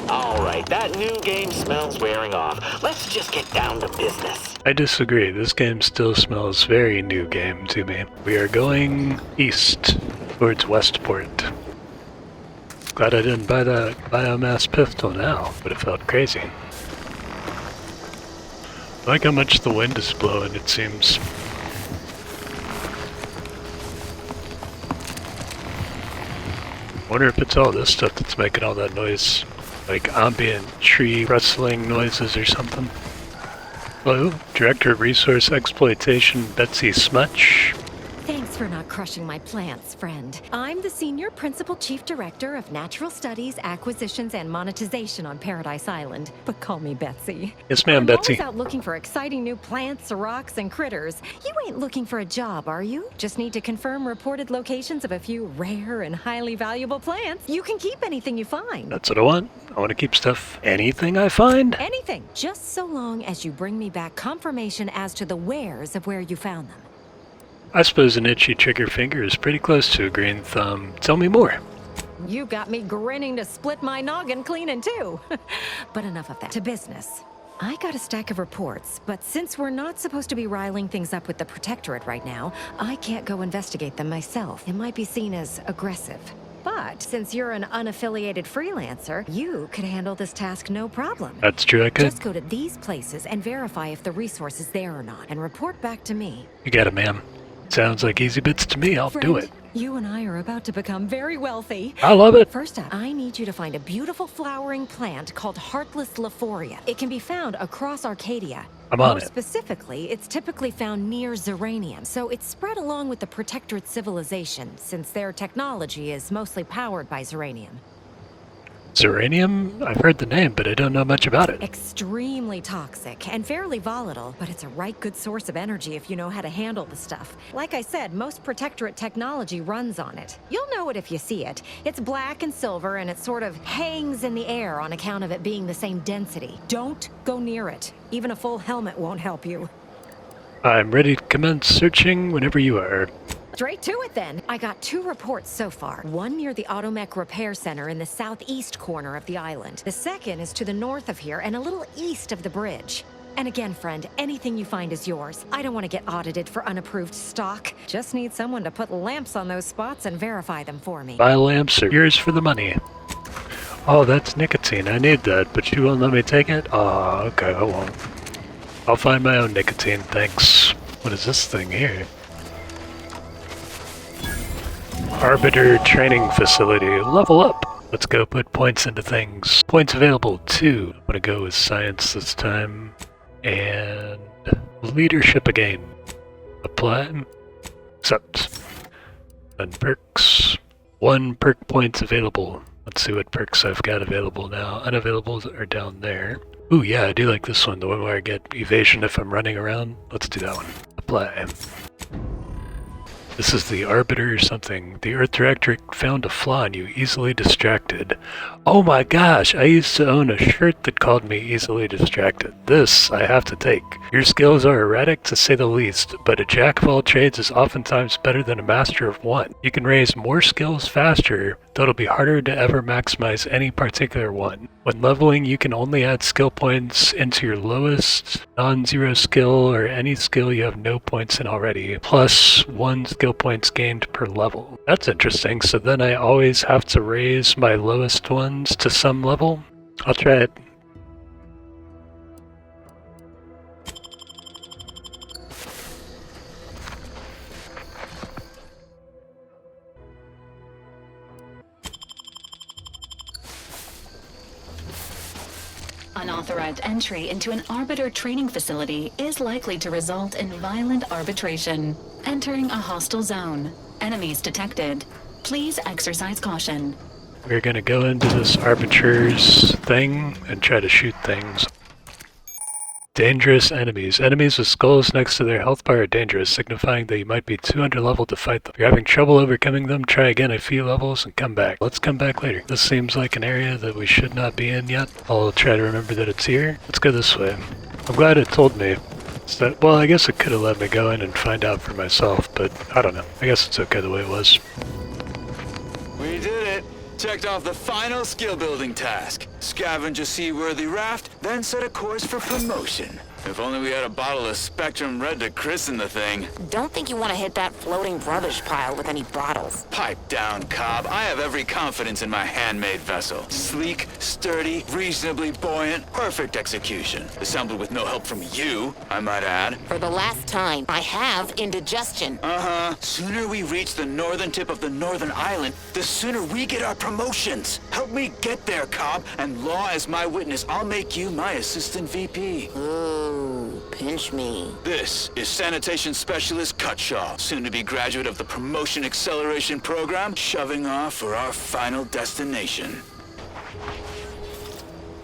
Alright, that new game smells wearing off. Let's just get down to business. I disagree. This game still smells very new game to me. We are going east towards Westport. Glad I didn't buy that biomass pistol now. Would have felt crazy. I like how much the wind is blowing, it seems. Wonder if it's all this stuff that's making all that noise. Like ambient tree rustling noises or something. Hello, Director of Resource Exploitation, Betsy Szmuch. Thanks for not crushing my plants, friend. I'm the Senior Principal Chief Director of Natural Studies, Acquisitions, and Monetization on Paradise Island. But call me Betsy. Yes, ma'am, Betsy. I'm always out looking for exciting new plants, rocks, and critters. You ain't looking for a job, are you? Just need to confirm reported locations of a few rare and highly valuable plants. You can keep anything you find. That's what I want. I want to keep stuff. Anything I find? Anything. Just so long as you bring me back confirmation as to the wheres of where you found them. I suppose an itchy trigger finger is pretty close to a green thumb. Tell me more. You got me grinning to split my noggin clean in two. But enough of that. To business. I got a stack of reports, but since we're not supposed to be riling things up with the Protectorate right now, I can't go investigate them myself. It might be seen as aggressive. But since you're an unaffiliated freelancer, you could handle this task no problem. That's true, I could. Just go to these places and verify if the resource is there or not, and report back to me. You got it, ma'am. Sounds like easy bits to me. I'll do it. You and I are about to become very wealthy. I love it. First up, I need you to find a beautiful flowering plant called Heartless Lephoria. It can be found across Arcadia. I'm on More it. Specifically, it's typically found near Zeranium, so it's spread along with the Protectorate civilization, since their technology is mostly powered by Zeranium. Zeranium? I've heard the name, but I don't know much about it. Extremely toxic and fairly volatile, but it's a right good source of energy if you know how to handle the stuff. Like I said, most Protectorate technology runs on it. You'll know it if you see it. It's black and silver, and it sort of hangs in the air on account of it being the same density. Don't go near it. Even a full helmet won't help you. I'm ready to commence searching whenever you are. Straight to it then. I got 2 reports so far. One near the Automech Repair Center in the southeast corner of the island. The second is to the north of here and a little east of the bridge. And again, friend, anything you find is yours. I don't want to get audited for unapproved stock. Just need someone to put lamps on those spots and verify them for me. My lamps are yours for the money. Oh, that's nicotine. I need that, but you won't let me take it? Oh, okay, I won't. I'll find my own nicotine, thanks. What is this thing here? Arbiter Training Facility. Level up! Let's go put points into things. Points available, 2. I'm gonna go with science this time. And leadership again. Apply. Accept. And perks. 1 perk points available. Let's see what perks I've got available now. Unavailables are down there. Ooh, yeah, I do like this one. The one where I get evasion if I'm running around. Let's do that one. Apply. This is the Arbiter or something. The Earth Directorate found a flaw in you, easily distracted. Oh my gosh, I used to own a shirt that called me easily distracted. This I have to take. Your skills are erratic to say the least, but a jack of all trades is oftentimes better than a master of one. You can raise more skills faster, though it'll be harder to ever maximize any particular one. When leveling, you can only add skill points into your lowest non-zero skill or any skill you have no points in already, plus 1 skill points gained per level. That's interesting, so then I always have to raise my lowest ones to some level? I'll try it. Unauthorized entry into an Arbiter training facility is likely to result in violent arbitration. Entering a hostile zone. Enemies detected. Please exercise caution. We're gonna go into this Arbiter's thing and try to shoot things. Dangerous enemies. Enemies with skulls next to their health bar are dangerous, signifying that you might be too underleveled to fight them. If you're having trouble overcoming them, try again at few levels and come back. Let's come back later. This seems like an area that we should not be in yet. I'll try to remember that it's here. Let's go this way. I'm glad it told me. Well, I guess it could have let me go in and find out for myself, but I don't know. I guess it's okay the way it was. We did it. Checked off the final skill-building task. Scavenge a seaworthy raft, then set a course for promotion. If only we had a bottle of Spectrum Red to christen the thing. Don't think you want to hit that floating rubbish pile with any bottles. Pipe down, Cobb. I have every confidence in my handmade vessel. Sleek, sturdy, reasonably buoyant, perfect execution. Assembled with no help from you, I might add. For the last time, I have indigestion. Uh-huh. Sooner we reach the northern tip of the northern island, the sooner we get our promotions. Help me get there, Cobb, and law as my witness, I'll make you my assistant VP. Ooh, pinch me. This is Sanitation Specialist Cutshaw, soon-to-be graduate of the Promotion Acceleration Program, shoving off for our final destination.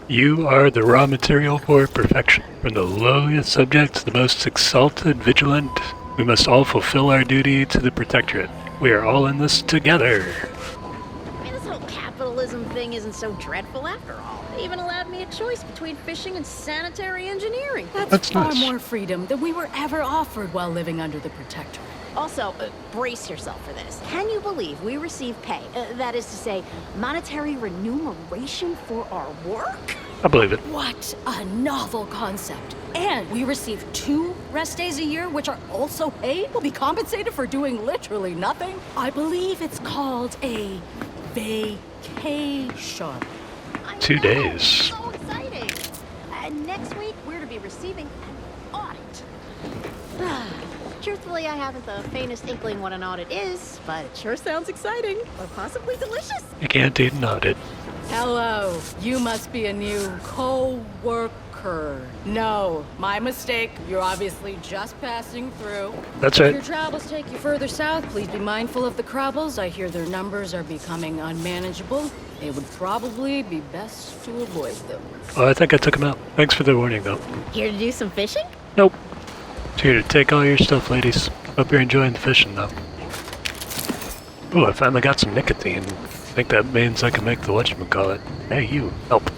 You are the raw material for perfection. From the lowliest subject to the most exalted vigilant, we must all fulfill our duty to the Protectorate. We are all in this together. I mean, this whole capitalism thing isn't so dreadful after all. They even allowed me a choice between fishing and sanitary engineering. That's far nice. more freedom than we were ever offered while living under the Protectorate. Also, brace yourself for this. Can you believe we receive pay? That is to say, monetary remuneration for our work? I believe it. What a novel concept. And we receive 2 rest days a year, which are also paid. We'll be compensated for doing literally nothing. I believe it's called a vacation. 2 days. So exciting. And next week, we're to be receiving an audit. Truthfully, I haven't the faintest inkling what an audit is, but it sure sounds exciting. Or possibly delicious. You can't eat an audit. Hello, you must be a new co-worker. No, my mistake. You're obviously just passing through. That's If right. your travels take you further south, please be mindful of the Crabbles. I hear their numbers are becoming unmanageable. It would probably be best to avoid them. Oh, I think I took him out. Thanks for the warning, though. Here to do some fishing? Nope. It's here to take all your stuff, ladies. Hope you're enjoying the fishing, though. Ooh, I finally got some nicotine. I think that means I can make the whatchamacallit. Hey, you, help.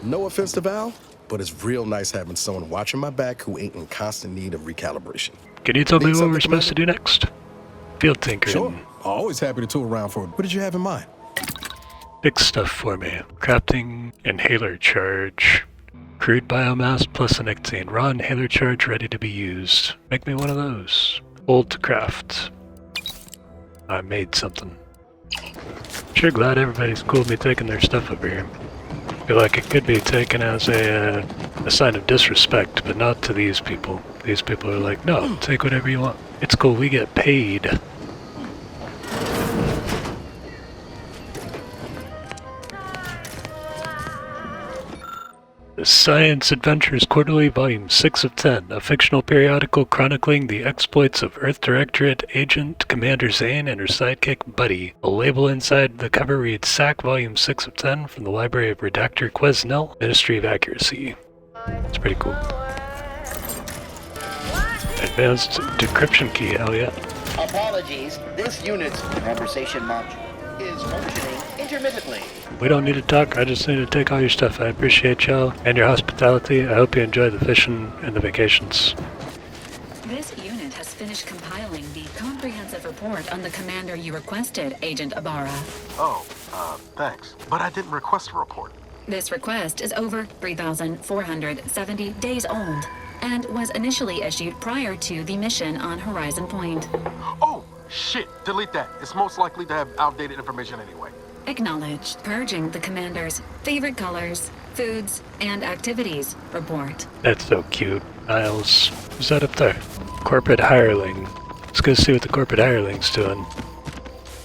No offense to Val, but it's real nice having someone watching my back who ain't in constant need of recalibration. Can you tell me Need what something, we're supposed to do next? Field tinkering. Sure. Always happy to tool around for it. What did you have in mind? Big stuff for me. Crafting inhaler charge. Crude biomass plus a nicotine. Raw inhaler charge ready to be used. Make me one of those. Old to craft. I made something. Sure glad everybody's cool with me taking their stuff over here. Feel like it could be taken as a sign of disrespect, but not to these people. These people are like, no, take whatever you want. It's cool, we get paid. The Science Adventures Quarterly, Volume 6 of 10, a fictional periodical chronicling the exploits of Earth Directorate agent Commander Zane and her sidekick Buddy. A label inside the cover reads SAC Volume 6 of 10 from the Library of Redactor Quesnel, Ministry of Accuracy. It's pretty cool. Advanced decryption key, hell yeah. Apologies, this unit's conversation module is functioning intermittently. We don't need to talk, I just need to take all your stuff. I appreciate y'all and your hospitality. I hope you enjoy the fishing and the vacations. This unit has finished compiling the comprehensive report on the commander you requested, Agent Ibarra. Oh, thanks. But I didn't request a report. This request is over 3,470 days old and was initially issued prior to the mission on Horizon Point. Oh, shit, delete that. It's most likely to have outdated information anyway. Acknowledged. Purging the commander's favorite colors, foods, and activities report. That's so cute. Niles. Who's that up there? Corporate hireling. Let's go see what the corporate hireling's doing.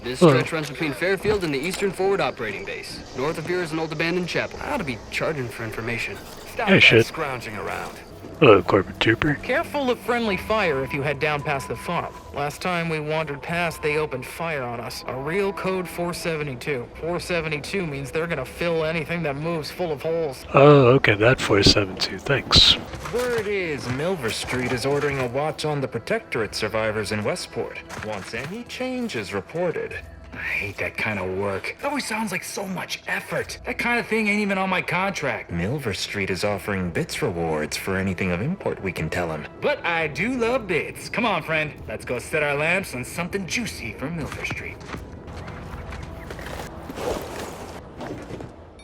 This stretch runs between Fairfield and the Eastern Forward Operating Base. North of here is an old abandoned chapel. I ought to be charging for information. Stop Hey, that shit. scrounging around. Hello, corporate trooper. Careful of friendly fire if you head down past the farm. Last time we wandered past, they opened fire on us. A real code 472. 472 means they're gonna fill anything that moves full of holes. Oh, okay, that 472, thanks. Word is Milver Street is ordering a watch on the Protectorate survivors in Westport. Once any change is reported. I hate that kind of work. It always sounds like so much effort. That kind of thing ain't even on my contract. Milver Street is offering bits rewards for anything of import we can tell him. But I do love bits. Come on, friend. Let's go set our lamps on something juicy for Milver Street.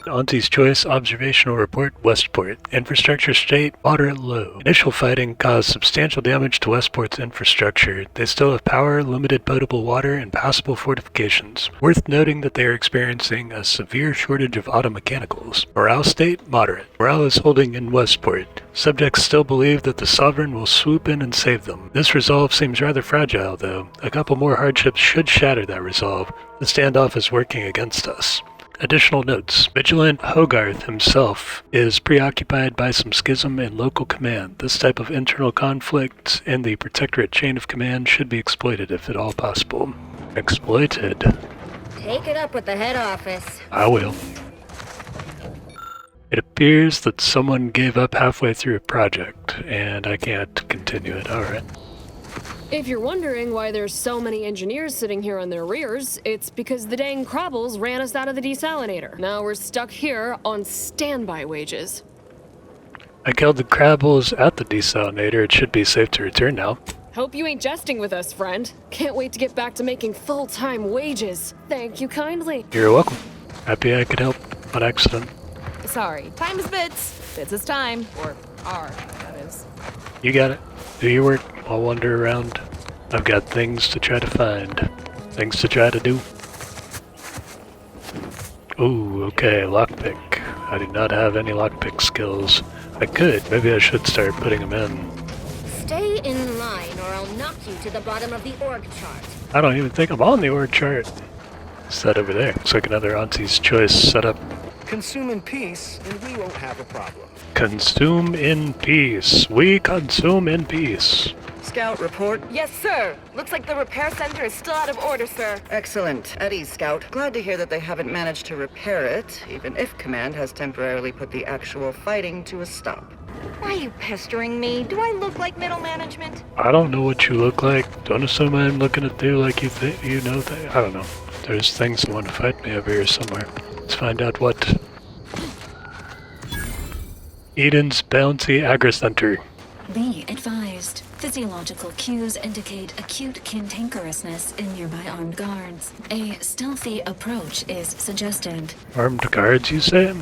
Auntie's Choice Observational Report, Westport. Infrastructure state, moderate low. Initial fighting caused substantial damage to Westport's infrastructure. They still have power, limited potable water, and passable fortifications. Worth noting that they are experiencing a severe shortage of automechanicals. Morale state, moderate. Morale is holding in Westport. Subjects still believe that the Sovereign will swoop in and save them. This resolve seems rather fragile, though. A couple more hardships should shatter that resolve. The standoff is working against us. Additional notes. Vigilant Hogarth himself is preoccupied by some schism in local command. This type of internal conflict in the Protectorate chain of command should be exploited if at all possible. Exploited. Take it up with the head office. I will. It appears that someone gave up halfway through a project, and I can't continue it. Alright. If you're wondering why there's so many engineers sitting here on their rears, it's because the dang Crabbles ran us out of the desalinator. Now we're stuck here on standby wages. I killed the Crabbles at the desalinator. It should be safe to return now. Hope you ain't jesting with us, friend. Can't wait to get back to making full-time wages. Thank you kindly. You're welcome. Happy I could help on accident. Sorry, time is bits. Bits is time. Or are, that is. You got it. Do your work. I'll wander around. I've got things to try to find. Things to try to do. Ooh, okay, lockpick. I do not have any lockpick skills. I could. Maybe I should start putting them in. Stay in line or I'll knock you to the bottom of the org chart. I don't even think I'm on the org chart. It's that over there. Looks like another Auntie's Choice setup. Consume in peace, and we won't have a problem. Consume in peace. We consume in peace. Scout report. Yes, sir. Looks like the repair center is still out of order, sir. Excellent. At ease, Scout. Glad to hear that they haven't managed to repair it, even if Command has temporarily put the actual fighting to a stop. Why are you pestering me? Do I look like middle management? I don't know what you look like. Don't assume I'm looking at you like you think you know that. I don't know. There's things that want to fight me over here somewhere. Let's find out what. Eden's Bouncy Agricenter. Be advised. Physiological cues indicate acute cantankerousness in nearby armed guards. A stealthy approach is suggested. Armed guards, you say?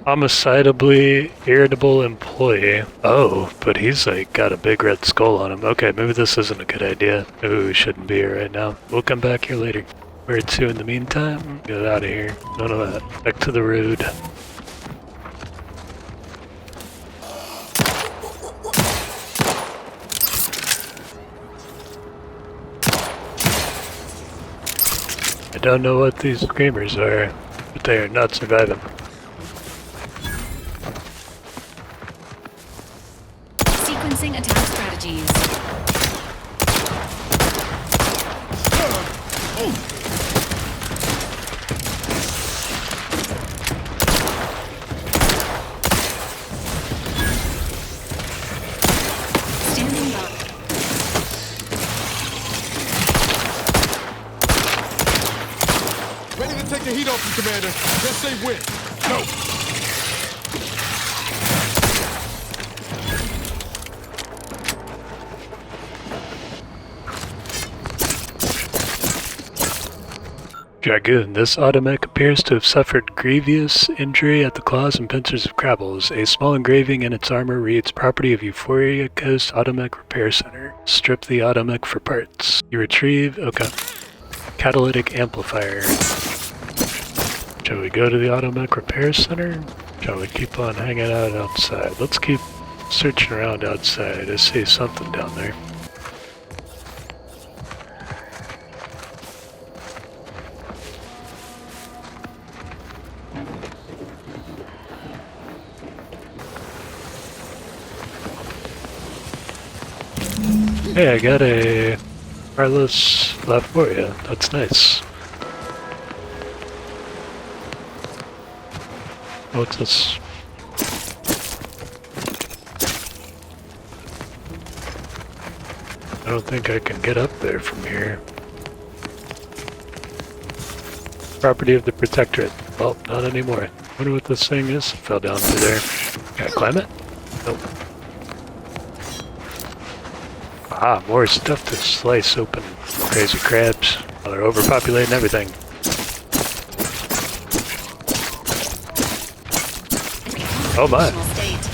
Homicidably irritable employee. Oh, but he's like got a big red skull on him. Okay, maybe this isn't a good idea. Maybe we shouldn't be here right now. We'll come back here later. Where to in the meantime? Get out of here. None of that. Back to the road. I don't know what these screamers are, but they are not surviving. Sequencing attack strategies. Standing by. Ready to take the heat off you, Commander. Just say when. Go! Dragoon. This automech appears to have suffered grievous injury at the claws and pincers of Crabbles. A small engraving in its armor reads, Property of Euphoria Coast Automech Repair Center. Strip the automech for parts. You retrieve, okay. Catalytic amplifier. Shall we go to the automech repair center? Shall we keep on hanging out outside? Let's keep searching around outside. I see something down there. Hey, I got a wireless Laforia. That's nice. What's this? I don't think I can get up there from here. Property of the Protectorate. Well, not anymore. Wonder what this thing is. It fell down through there. Can I climb it? Nope. Ah, more stuff to slice open. Crazy crabs. Well, they're overpopulating everything. Oh my. functional state.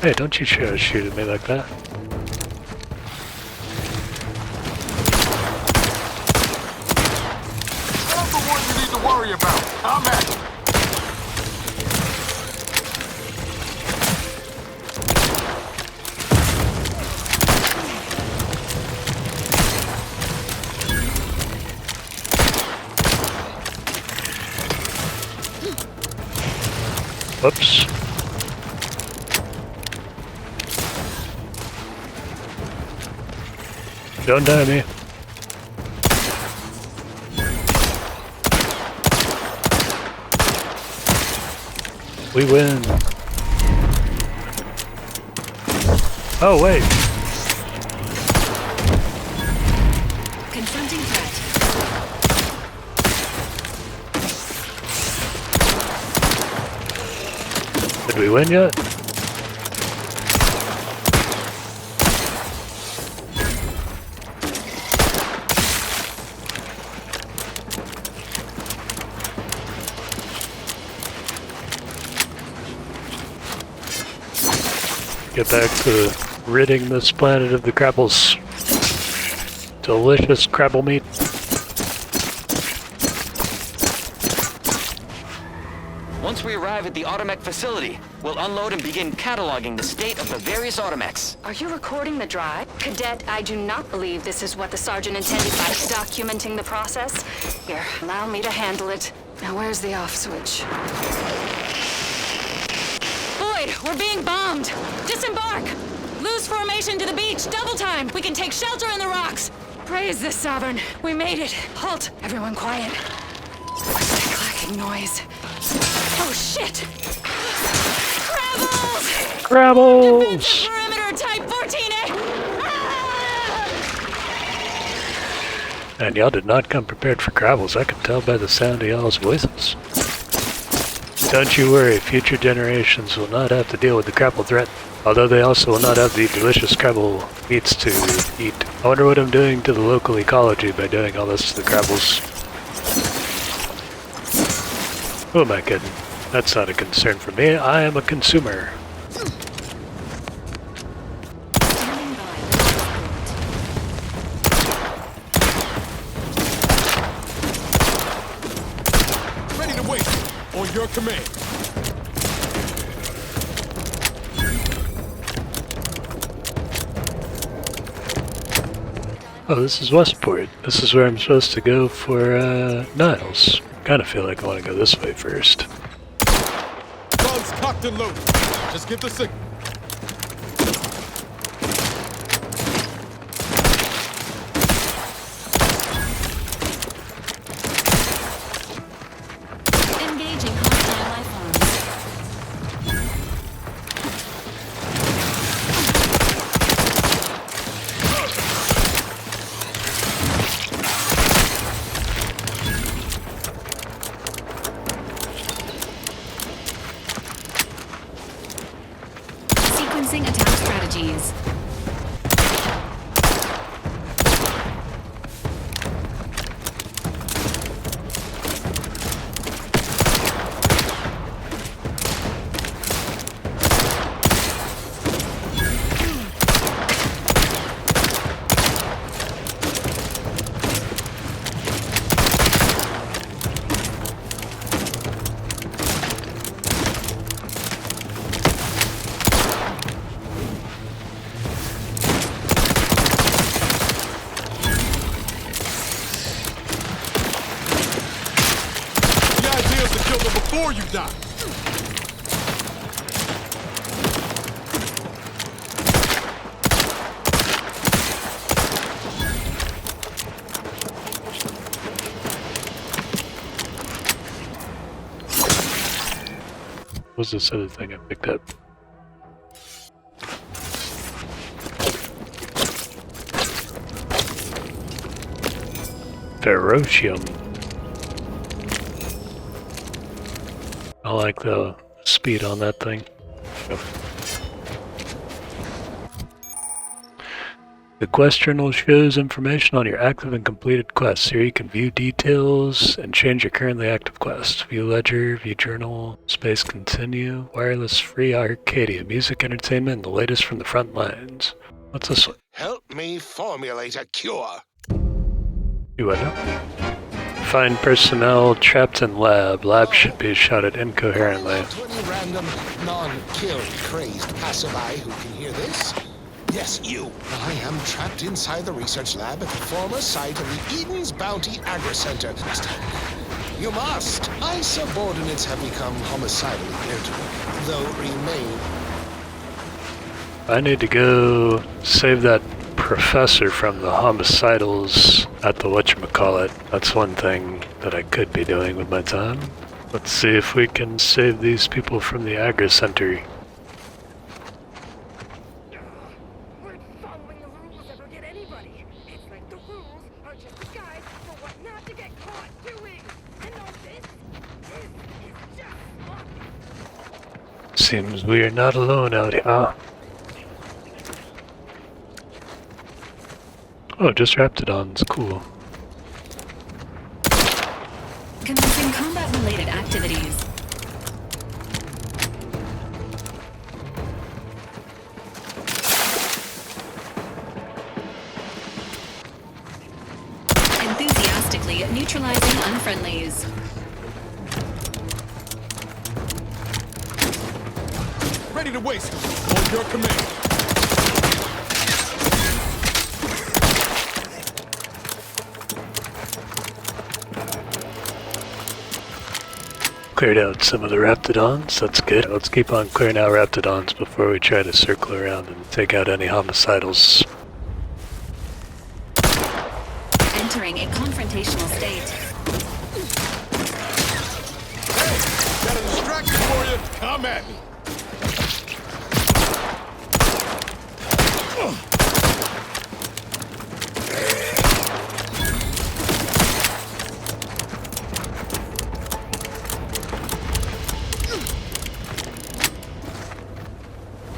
Hey, don't you shoot at me like that. I'm the one you need to worry about. I'm at you. Whoops. Don't die me. We win. Oh wait. Confronting threat. Did we win yet? Get back to ridding this planet of the Crabbles. Delicious Crabble meat. Once we arrive at the Automech facility, we'll unload and begin cataloging the state of the various Automechs. Are you recording the drive? Cadet, I do not believe this is what the sergeant intended by documenting the process. Here, allow me to handle it. Now where's the off switch? Boyd, we're being bombed! Disembark! Lose formation to the beach, double time! We can take shelter in the rocks! Praise the Sovereign! We made it! Halt! Everyone quiet. What's that clacking noise? Oh shit! Crabbles! Crabbles! Perimeter type 14A! And y'all did not come prepared for Crabbles. I can tell by the sound of y'all's voices. Don't you worry, future generations will not have to deal with the Crabble threat. Although they also will not have the delicious Crabble meats to eat. I wonder what I'm doing to the local ecology by doing all this to the Crabbles. Who am I kidding? That's not a concern for me. I am a consumer. Ready to wait. On your command. Oh, this is Westport. This is where I'm supposed to go for, Niles. Kinda feel like I want to go this way first. Guns cocked and loaded. Just get the signal. Engaging hostile life forms. Sequencing attack strategies. The idea is to kill them before you die. What's this other thing I picked up? Ferocium. I like the speed on that thing. The quest journal shows information on your active and completed quests. Here you can view details and change your currently active quests. View ledger, view journal, space continue, wireless free Arcadia, music entertainment, and the latest from the front lines. What's this one? Help me formulate a cure. Do I know? Find personnel trapped in lab. Lab should be shouted incoherently. To any random, non-kill crazed passerby who can hear this. Yes, you. I am trapped inside the research lab at the former site of the Eden's Bounty Agricenter. You must. My subordinates have become homicidally irritable, though remain. I need to go save that professor from the homicidals at the whatchamacallit. That's one thing that I could be doing with my time. Let's see if we can save these people from the Agricenter. Seems we are not alone out here. Oh, just Raptidons, cool. Commencing combat-related activities. Enthusiastically neutralizing unfriendlies. Ready to waste them. On your command. Cleared out some of the Raptidons, that's good. Let's keep on clearing out Raptidons before we try to circle around and take out any homicidals. Entering a confrontational state. Hey, got a distraction for you. Come at me.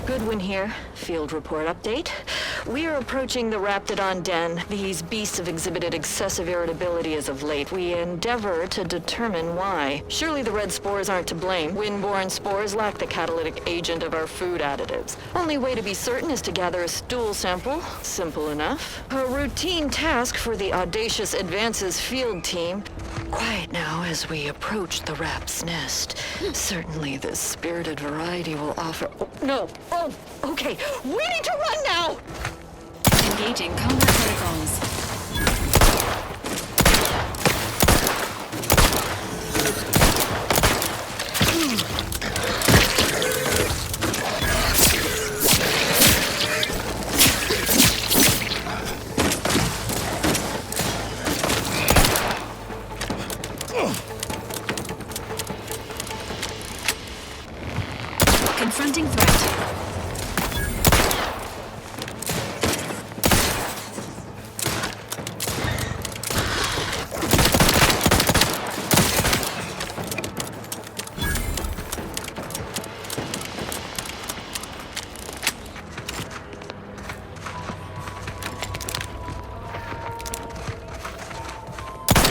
Goodwin here. Field report update. We are approaching the Raptidon den. These beasts have exhibited excessive irritability as of late. We endeavor to determine why. Surely the red spores aren't to blame. Wind-borne spores lack the catalytic agent of our food additives. Only way to be certain is to gather a stool sample. Simple enough. A routine task for the Audacious Advances field team. Quiet now as we approach the Rap's nest. Certainly this spirited variety will offer... Oh, no! Oh, okay. We need to run now! Engaging combat protocols. Confronting threat.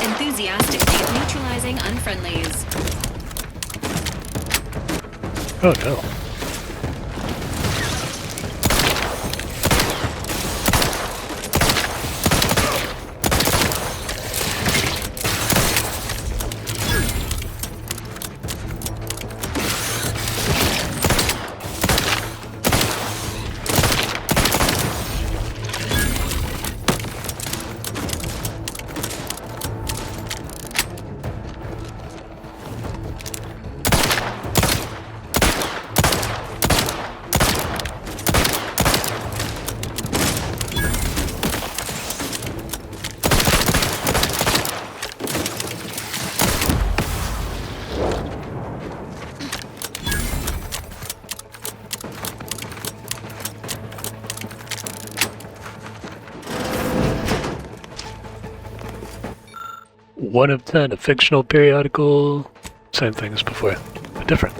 Enthusiastically neutralizing unfriendlies. Oh no. One of 10, a fictional periodical. Same thing as before, but different.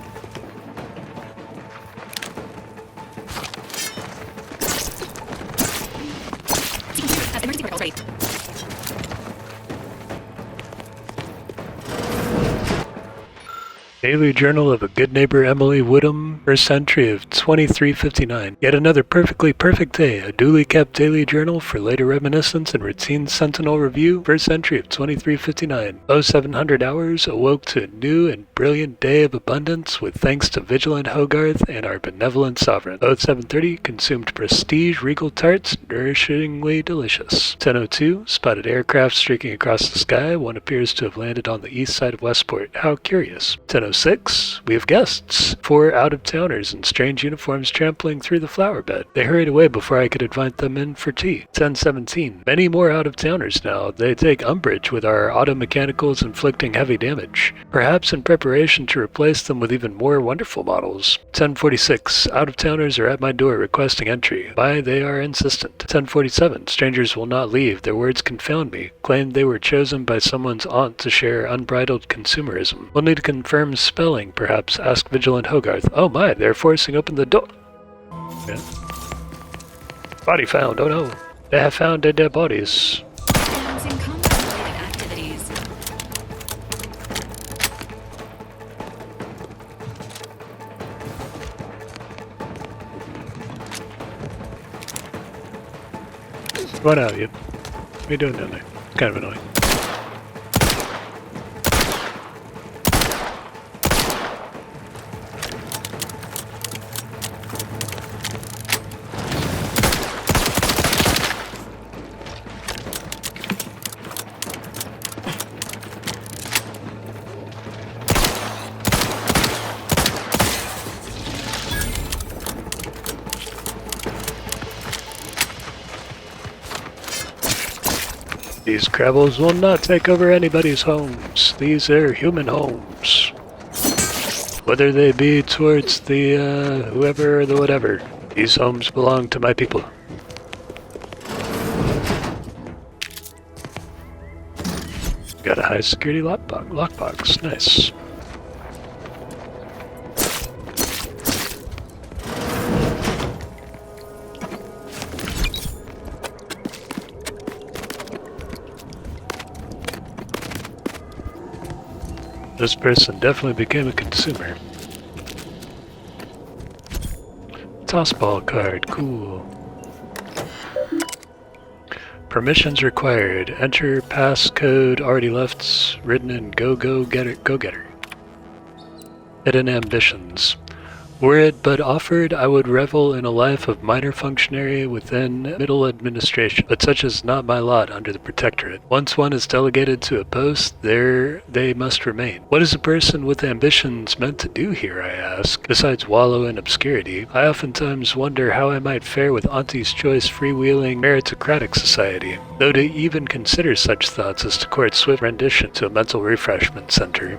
Daily Journal of a Good Neighbor Emily Woodham, first entry of 2359. Yet another perfectly perfect day, a duly kept daily journal for later reminiscence and routine sentinel review, first entry of 2359. 0700 hours, awoke to a new and brilliant day of abundance with thanks to vigilant Hogarth and our benevolent sovereign. 0730, consumed prestige regal tarts, nourishingly delicious. 1002, spotted aircraft streaking across the sky, one appears to have landed on the east side of Westport. How curious. 10:06, we have guests. 4 out-of-towners in strange uniforms trampling through the flower bed. They hurried away before I could invite them in for tea. 10:17, many more out-of-towners now. They take umbrage with our auto-mechanicals inflicting heavy damage, perhaps in preparation to replace them with even more wonderful models. 10:46, out-of-towners are at my door requesting entry. Why, they are insistent. 10:47, strangers will not leave. Their words confound me. Claimed they were chosen by someone's aunt to share unbridled consumerism. We'll need to confirm spelling, perhaps. Ask Vigilant Hogarth. Oh my, they're forcing open the door. Yeah. Body found. Oh no. They have found their dead bodies. Announcing combat-related activities. Run out, you. What are you doing down there? Kind of annoying. These Crabbles will not take over anybody's homes. These are human homes. Whether they be towards the, whoever or the whatever. These homes belong to my people. Got a high security lockbox. Nice. This person definitely became a consumer. Tossball card, cool. Permissions required. Enter passcode already left, written in go getter. Hidden ambitions. Were it but offered, I would revel in a life of minor functionary within middle administration, but such is not my lot under the Protectorate. Once one is delegated to a post, there they must remain. What is a person with ambitions meant to do here, I ask, besides wallow in obscurity? I oftentimes wonder how I might fare with Auntie's Choice freewheeling meritocratic society, though to even consider such thoughts is to court swift rendition to a mental refreshment center.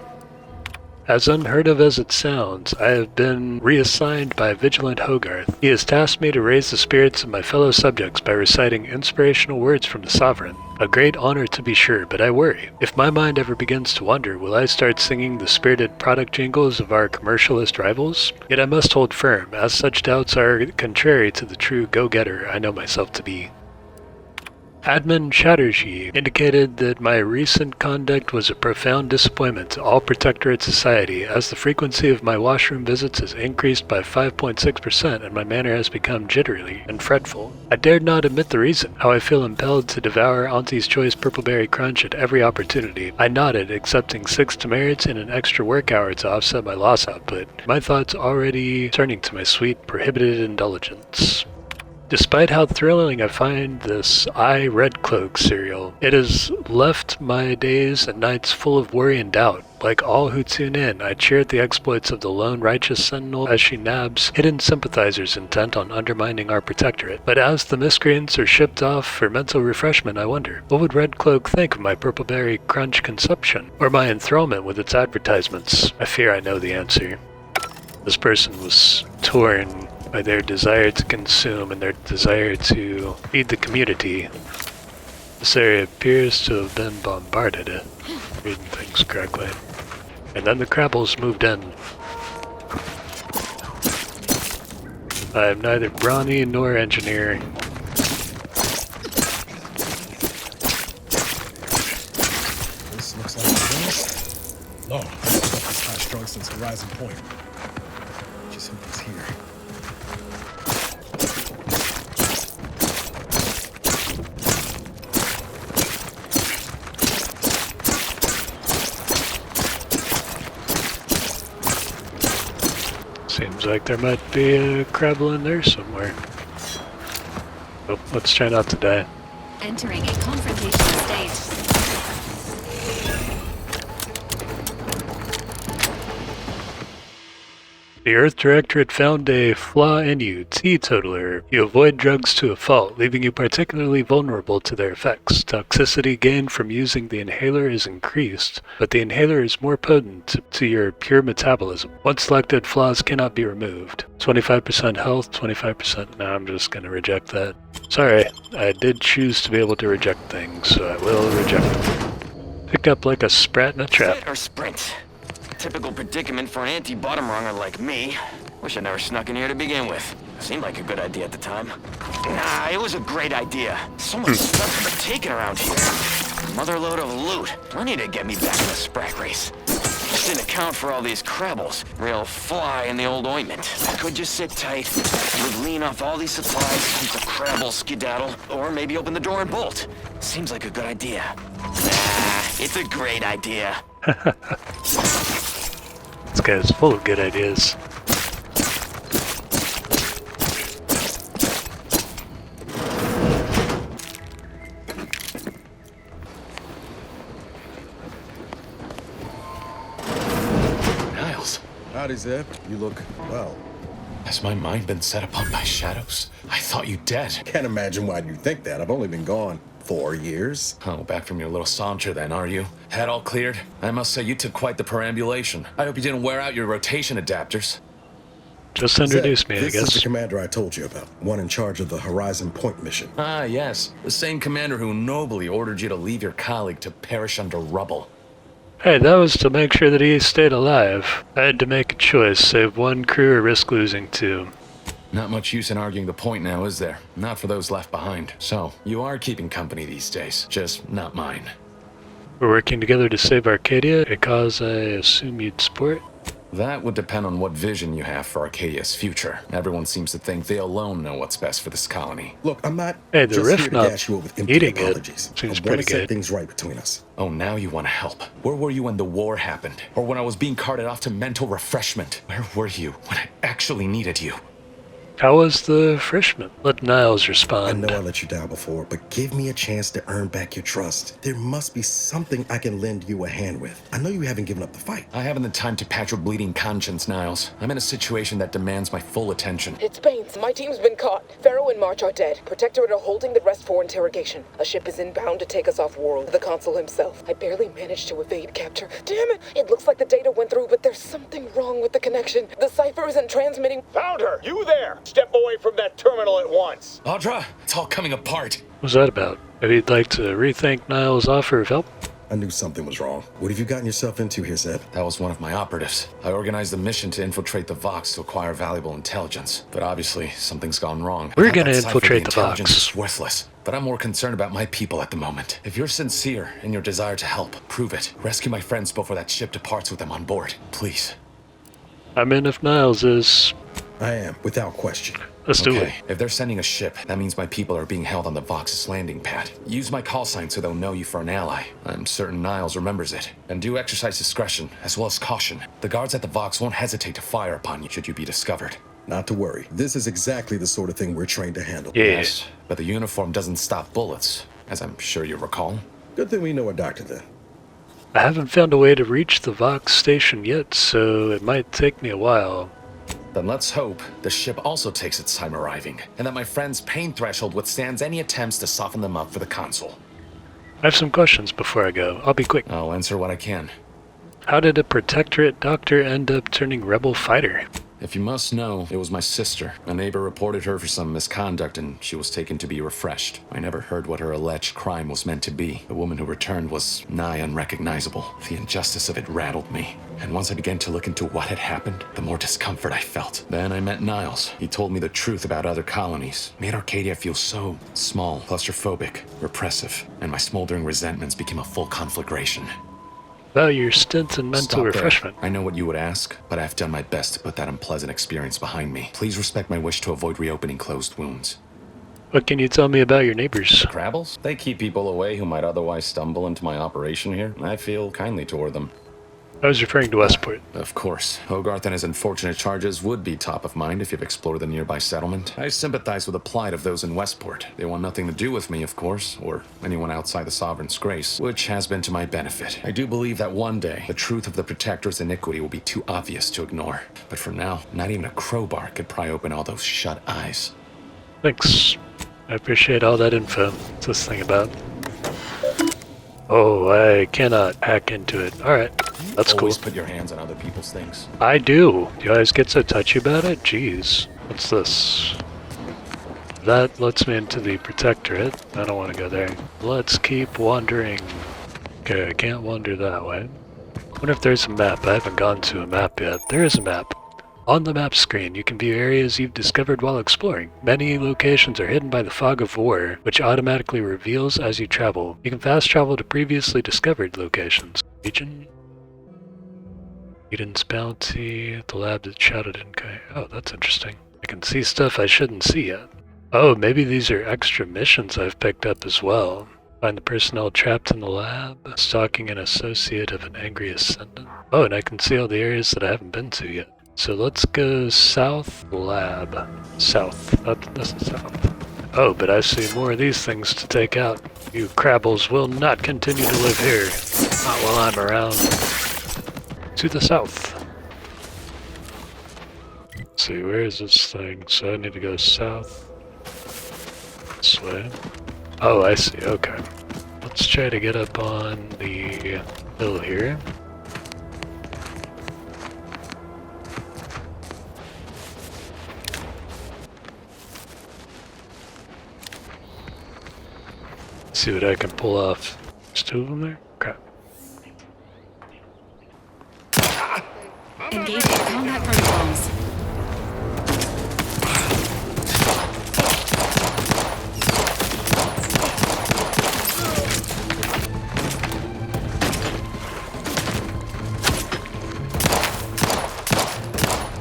As unheard of as it sounds, I have been reassigned by Vigilant Hogarth. He has tasked me to raise the spirits of my fellow subjects by reciting inspirational words from the Sovereign. A great honor to be sure, but I worry. If my mind ever begins to wander, will I start singing the spirited product jingles of our commercialist rivals? Yet I must hold firm, as such doubts are contrary to the true go-getter I know myself to be. Admin Chatterjee indicated that my recent conduct was a profound disappointment to all Protectorate society, as the frequency of my washroom visits has increased by 5.6% and my manner has become jittery and fretful. I dared not admit the reason, how I feel impelled to devour Auntie's Choice Purpleberry Crunch at every opportunity. I nodded, accepting 6 demerits and an extra work hour to offset my loss output, my thoughts already turning to my sweet, prohibited indulgence. Despite how thrilling I find this Red Cloak serial, it has left my days and nights full of worry and doubt. Like all who tune in, I cheer at the exploits of the lone righteous sentinel as she nabs hidden sympathizers intent on undermining our Protectorate. But as the miscreants are shipped off for mental refreshment, I wonder, what would Red Cloak think of my Purpleberry Crunch consumption? Or my enthrallment with its advertisements? I fear I know the answer. This person was torn by their desire to consume and their desire to feed the community. This area appears to have been bombarded, reading things correctly. And then the Crabbles moved in. I am neither brawny nor engineer. This looks like a nest. No, It's high-strung since Horizon Point. Just hope he's here. Seems like there might be a Crabble in there somewhere. Oh, let's try not to die. Entering a confrontation state. The Earth Directorate found a flaw in you, teetotaler. You avoid drugs to a fault, leaving you particularly vulnerable to their effects. Toxicity gained from using the inhaler is increased, but the inhaler is more potent to your pure metabolism. Once selected, flaws cannot be removed. 25% health, 25%... Nah, I'm just gonna reject that. Sorry, I did choose to be able to reject things, so I will reject them. Pick up like a sprat in a trap. Sit or sprint? Typical predicament for an anti-bottom runger like me. Wish I never snuck in here to begin with. Seemed like a good idea at the time. Nah, it was a great idea. So much stuff to be taken around here. Motherload of loot. Plenty to get me back in the Sprat race. Just didn't account for all these Crabbles. Real fly in the old ointment. I could just sit tight, would lean off all these supplies, keep the Crabble skedaddle, or maybe open the door and bolt. Seems like a good idea. Nah, it's a great idea. This guy's full of good ideas. Niles. Howdy, Zeb. You look, well. Has my mind been set upon by shadows? I thought you dead. Can't imagine why you think that. I've only been gone 4 years. Oh, back from your little saunter then, are you? Head all cleared? I must say you took quite the perambulation. I hope you didn't wear out your rotation adapters. Just introduce me, I guess. This is the commander I told you about. One in charge of the Horizon Point mission. Ah, yes. The same commander who nobly ordered you to leave your colleague to perish under rubble. Hey, that was to make sure that he stayed alive. I had to make a choice, save one crew or risk losing two. Not much use in arguing the point now, is there? Not for those left behind. So, you are keeping company these days, just not mine. We're working together to save Arcadia, a cause I assume you'd support? That would depend on what vision you have for Arcadia's future. Everyone seems to think they alone know what's best for this colony. Look, I'm not hey, the just riff here to not dash you up with empty eating apologies. It seems I pretty want to set good. things right between us. Oh, now you want to help. Where were you when the war happened? Or when I was being carted off to mental refreshment? Where were you when I actually needed you? How was the refreshment? Let Niles respond. I know I let you down before, but give me a chance to earn back your trust. There must be something I can lend you a hand with. I know you haven't given up the fight. I haven't the time to patch your bleeding conscience, Niles. I'm in a situation that demands my full attention. It's Baines. My team's been caught. Pharaoh and March are dead. Protectorate are holding the rest for interrogation. A ship is inbound to take us off-world. The consul himself. I barely managed to evade capture. Damn it! It looks like the data went through, but there's something wrong with the connection. The cipher isn't transmitting. Found her! You there! Step away from that terminal at once. Audra, it's all coming apart. What's that about? Maybe you'd like to rethink Niles' offer of help? I knew something was wrong. What have you gotten yourself into here, Zeb? That was one of my operatives. I organized a mission to infiltrate the Vox to acquire valuable intelligence. But obviously, something's gone wrong. We're gonna infiltrate the Vox. Intelligence is worthless. But I'm more concerned about my people at the moment. If you're sincere in your desire to help, prove it. Rescue my friends before that ship departs with them on board. Please. I mean, if Niles is... I am, without question. Let's do it. If they're sending a ship, that means my people are being held on the Vox's landing pad. Use my call sign so they'll know you for an ally. I'm certain Niles remembers it. And do exercise discretion, as well as caution. The guards at the Vox won't hesitate to fire upon you should you be discovered. Not to worry. This is exactly the sort of thing we're trained to handle. Yes, but the uniform doesn't stop bullets, as I'm sure you recall. Good thing we know a doctor then. I haven't found a way to reach the Vox station yet, so it might take me a while. Then let's hope the ship also takes its time arriving, and that my friend's pain threshold withstands any attempts to soften them up for the consul. I have some questions before I go. I'll be quick. I'll answer what I can. How did a Protectorate doctor end up turning rebel fighter? If you must know, it was my sister. A neighbor reported her for some misconduct and she was taken to be refreshed. I never heard what her alleged crime was meant to be. The woman who returned was nigh unrecognizable. The injustice of it rattled me. And once I began to look into what had happened, the more discomfort I felt. Then I met Niles. He told me the truth about other colonies. Made Arcadia feel so small, claustrophobic, repressive. And my smoldering resentments became a full conflagration. About your stint and mental Stop there. refreshment. I know what you would ask, but I've done my best to put that unpleasant experience behind me. Please respect my wish to avoid reopening closed wounds. What can you tell me about your neighbors? Crabbles? They keep people away who might otherwise stumble into my operation here. I feel kindly toward them. I was referring to Westport. Of course. Hogarth and his unfortunate charges would be top of mind if you've explored the nearby settlement. I sympathize with the plight of those in Westport. They want nothing to do with me, of course, or anyone outside the Sovereign's grace, which has been to my benefit. I do believe that one day, the truth of the Protectorate's iniquity will be too obvious to ignore. But for now, not even a crowbar could pry open all those shut eyes. Thanks. I appreciate all that info. What's this thing about? Oh, I cannot hack into it. Alright, that's cool. Always put your hands on other people's things. I do. You guys get so touchy about it? Jeez. What's this? That lets me into the Protectorate. I don't want to go there. Let's keep wandering. Okay, I can't wander that way. I wonder if there's a map. I haven't gone to a map yet. There is a map. On the map screen, you can view areas you've discovered while exploring. Many locations are hidden by the fog of war, which automatically reveals as you travel. You can fast travel to previously discovered locations. Region? Eden's Bounty, the lab that shouted in Kai. Oh, that's interesting. I can see stuff I shouldn't see yet. Oh, maybe these are extra missions I've picked up as well. Find the personnel trapped in the lab, stalking an associate of an angry ascendant. Oh, and I can see all the areas that I haven't been to yet. So let's go south lab. South. That's the south. Oh, but I see more of these things to take out. You Crabbles will not continue to live here. Not while I'm around. To the south. Let's see, where is this thing? So I need to go south. This way. Oh, I see, okay. Let's try to get up on the hill here. See what I can pull off. There's two of them there? Crap. Engaging combat protocols.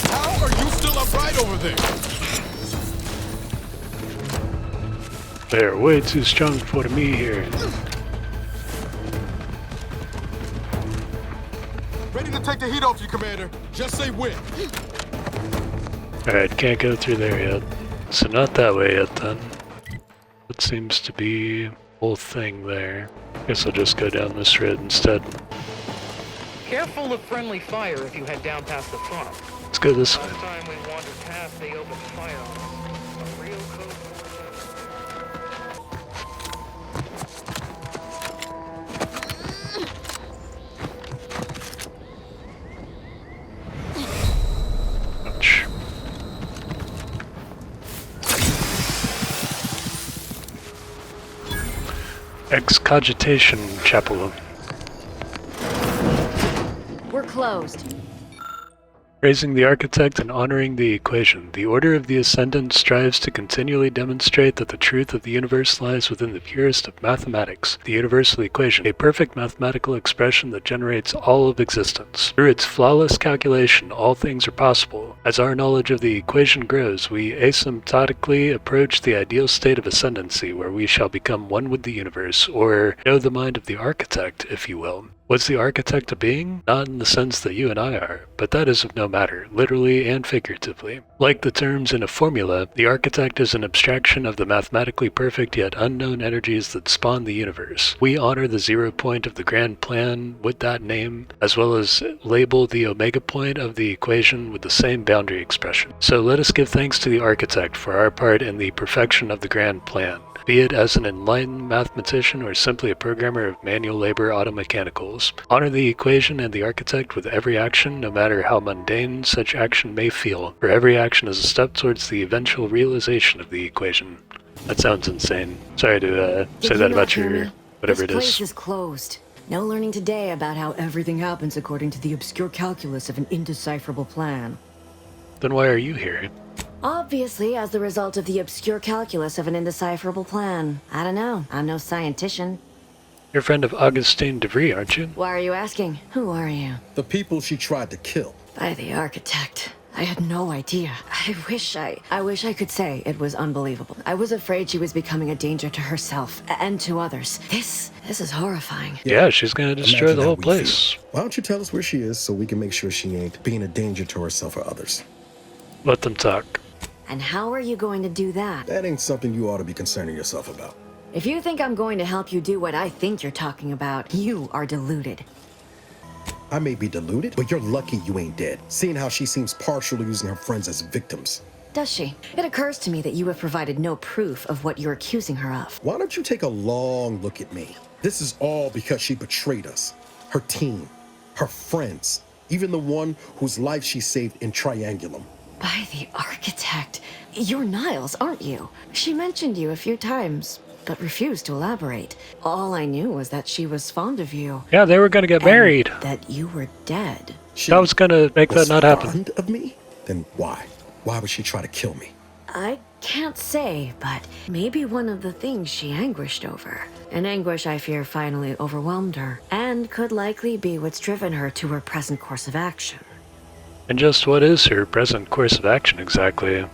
How are you still upright over there? They're way too strong for me here. Ready to take the heat off you, Commander. Just say when. Alright, can't go through there yet. So not that way yet then. It seems to be a whole thing there. Guess I'll just go down this road instead. Careful of friendly fire if you head down past the farm. Let's go this way. Last time we wandered past, they opened fire on us. A real code. Excogitation Chapel. We're closed. Praising the architect and honoring the equation, the Order of the Ascendant strives to continually demonstrate that the truth of the universe lies within the purest of mathematics, the universal equation, a perfect mathematical expression that generates all of existence. Through its flawless calculation, all things are possible. As our knowledge of the equation grows, we asymptotically approach the ideal state of ascendancy, where we shall become one with the universe, or know the mind of the architect, if you will. Was the architect a being? Not in the sense that you and I are, but that is of no matter, literally and figuratively. Like the terms in a formula, the architect is an abstraction of the mathematically perfect yet unknown energies that spawn the universe. We honor the 0 point of the grand plan with that name, as well as label the omega point of the equation with the same boundary expression. So let us give thanks to the architect for our part in the perfection of the grand plan, be it as an enlightened mathematician or simply a programmer of manual labor automechanicals. Honor the equation and the architect with every action, no matter how mundane such action may feel, for every action is a step towards the eventual realization of the equation. That sounds insane. Sorry to say that about your whatever it is. This place is closed. No learning today about how everything happens according to the obscure calculus of an indecipherable plan. Then why are you here? Obviously, as the result of the obscure calculus of an indecipherable plan. I don't know. I'm no scientician. You're a friend of Augustine DeVries, aren't you? Why are you asking? Who are you? The people she tried to kill. By the architect. I had no idea. I wish I could say it was unbelievable. I was afraid she was becoming a danger to herself and to others. This is horrifying. Yeah, she's gonna destroy the whole place. Why don't you tell us where she is so we can make sure she ain't being a danger to herself or others? Let them talk. And how are you going to do that? That ain't something you ought to be concerning yourself about. If you think I'm going to help you do what I think you're talking about, you are deluded. I may be deluded, but you're lucky you ain't dead, seeing how she seems partial to using her friends as victims. Does she? It occurs to me that you have provided no proof of what you're accusing her of. Why don't you take a long look at me? This is all because she betrayed us. Her team, her friends, even the one whose life she saved in Triangulum. By the architect. You're Niles, aren't you? She mentioned you a few times, but refused to elaborate. All I knew was that she was fond of you. Yeah, they were gonna get married. That you were dead. She was gonna make that not happen. Fond of me? Then why? Why would she try to kill me? I can't say, but maybe one of the things she anguished over. An anguish I fear finally overwhelmed her, and could likely be what's driven her to her present course of action. And just what is her present course of action exactly?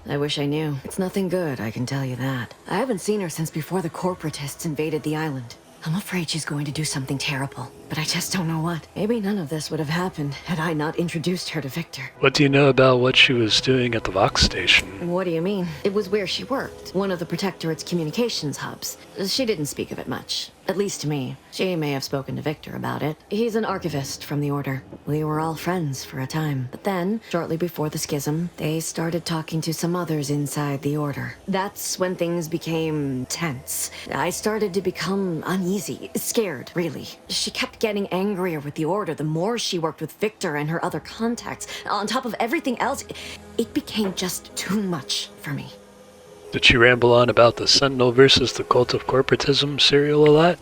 I wish I knew. It's nothing good, I can tell you that. I haven't seen her since before the corporatists invaded the island. I'm afraid she's going to do something terrible, but I just don't know what. Maybe none of this would have happened had I not introduced her to Victor. What do you know about what she was doing at the Vox station? What do you mean? It was where she worked, one of the Protectorate's communications hubs. She didn't speak of it much, at least to me. She may have spoken to Victor about it. He's an archivist from the Order. We were all friends for a time, but then, shortly before the schism, they started talking to some others inside the Order. That's when things became tense. I started to become uneasy, scared, really. She kept getting angrier with the Order the more she worked with Victor and her other contacts. On top of everything else, it became just too much for me. Did she ramble on about the Sentinel versus the Cult of Corporatism serial a lot?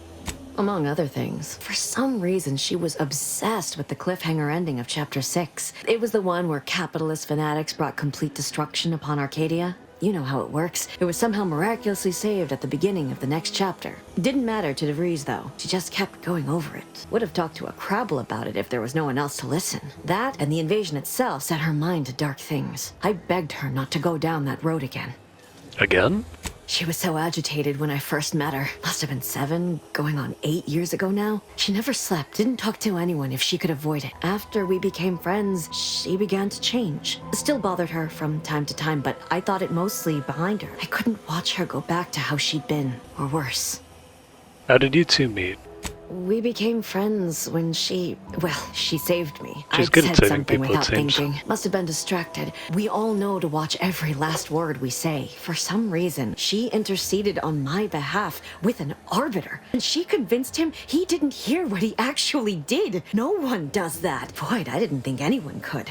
Among other things. For some reason, she was obsessed with the cliffhanger ending of Chapter 6. It was the one where capitalist fanatics brought complete destruction upon Arcadia. You know how it works. It was somehow miraculously saved at the beginning of the next chapter. Didn't matter to DeVries, though. She just kept going over it. Would have talked to a Crabble about it if there was no one else to listen. That and the invasion itself set her mind to dark things. I begged her not to go down that road again. Again? She was so agitated when I first met her. Must have been 7, going on 8 years ago now. She never slept, didn't talk to anyone if she could avoid it. After we became friends, she began to change. It still bothered her from time to time, but I thought it mostly behind her. I couldn't watch her go back to how she'd been, or worse. How did you two meet? We became friends when she saved me. She's I'd good at said saving something people, it without seems. thinking. Must have been distracted. We all know to watch every last word we say. For some reason, she interceded on my behalf with an arbiter. And she convinced him he didn't hear what he actually did. No one does that. Boy, I didn't think anyone could.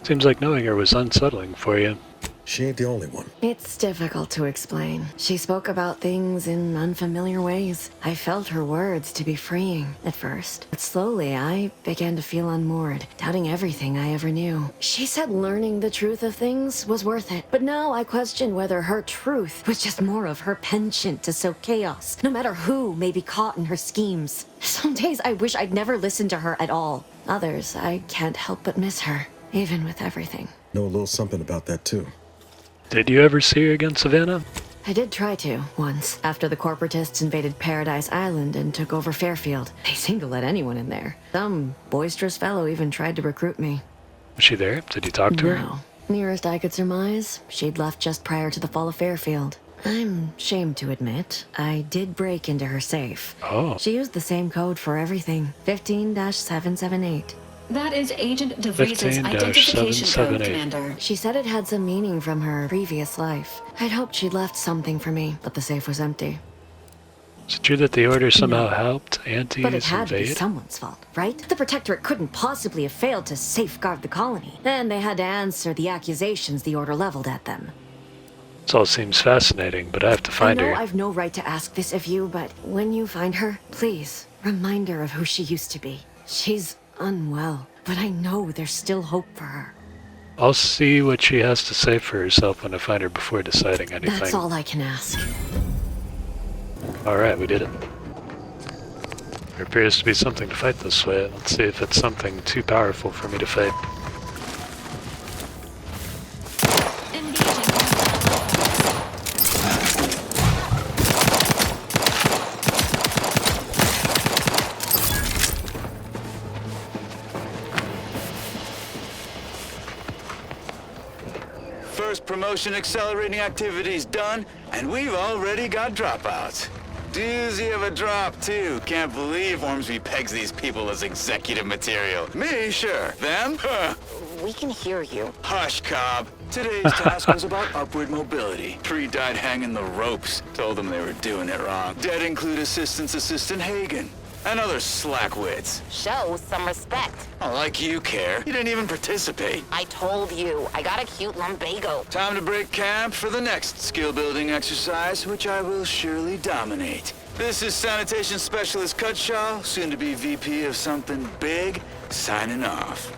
Seems like knowing her was unsettling for you. She ain't the only one. It's difficult to explain. She spoke about things in unfamiliar ways. I felt her words to be freeing at first. But slowly, I began to feel unmoored, doubting everything I ever knew. She said learning the truth of things was worth it. But now I question whether her truth was just more of her penchant to sow chaos, no matter who may be caught in her schemes. Some days I wish I'd never listened to her at all. Others, I can't help but miss her, even with everything. Know a little something about that, too. Did you ever see her again, Savannah? I did try to, once, after the corporatists invaded Paradise Island and took over Fairfield. They seemed to let anyone in there. Some boisterous fellow even tried to recruit me. Was she there? Did you talk to her? No. Nearest I could surmise, she'd left just prior to the fall of Fairfield. I'm ashamed to admit, I did break into her safe. Oh. She used the same code for everything, 15-778. That is Agent DeVries' identification code, Commander. She said it had some meaning from her previous life. I'd hoped she'd left something for me, but the safe was empty. Is it true that the Order somehow helped antis But it had to be invade? someone's fault, right? The Protectorate couldn't possibly have failed to safeguard the colony. Then they had to answer the accusations the Order leveled at them. This all seems fascinating, but I have to find I know her. I've no right to ask this of you, but when you find her, please, remind her of who she used to be. She's unwell, but I know there's still hope for her. I'll see what she has to say for herself when I find her before deciding anything. That's all I can ask. Alright, we did it. There appears to be something to fight this way. Let's see if it's something too powerful for me to fight. First promotion accelerating activities done, and we've already got dropouts. Doozy of a drop, too. Can't believe Ormsby pegs these people as executive material. Me, sure. Them? Huh. We can hear you. Hush, Cobb. Today's task was about upward mobility. 3 died hanging the ropes. Told them they were doing it wrong. Dead include Assistant Hagen. And other slackwits. Show some respect. Oh, like you care. You didn't even participate. I told you. I got a cute lumbago. Time to break camp for the next skill-building exercise, which I will surely dominate. This is Sanitation Specialist Cutshaw, soon to be VP of something big, signing off.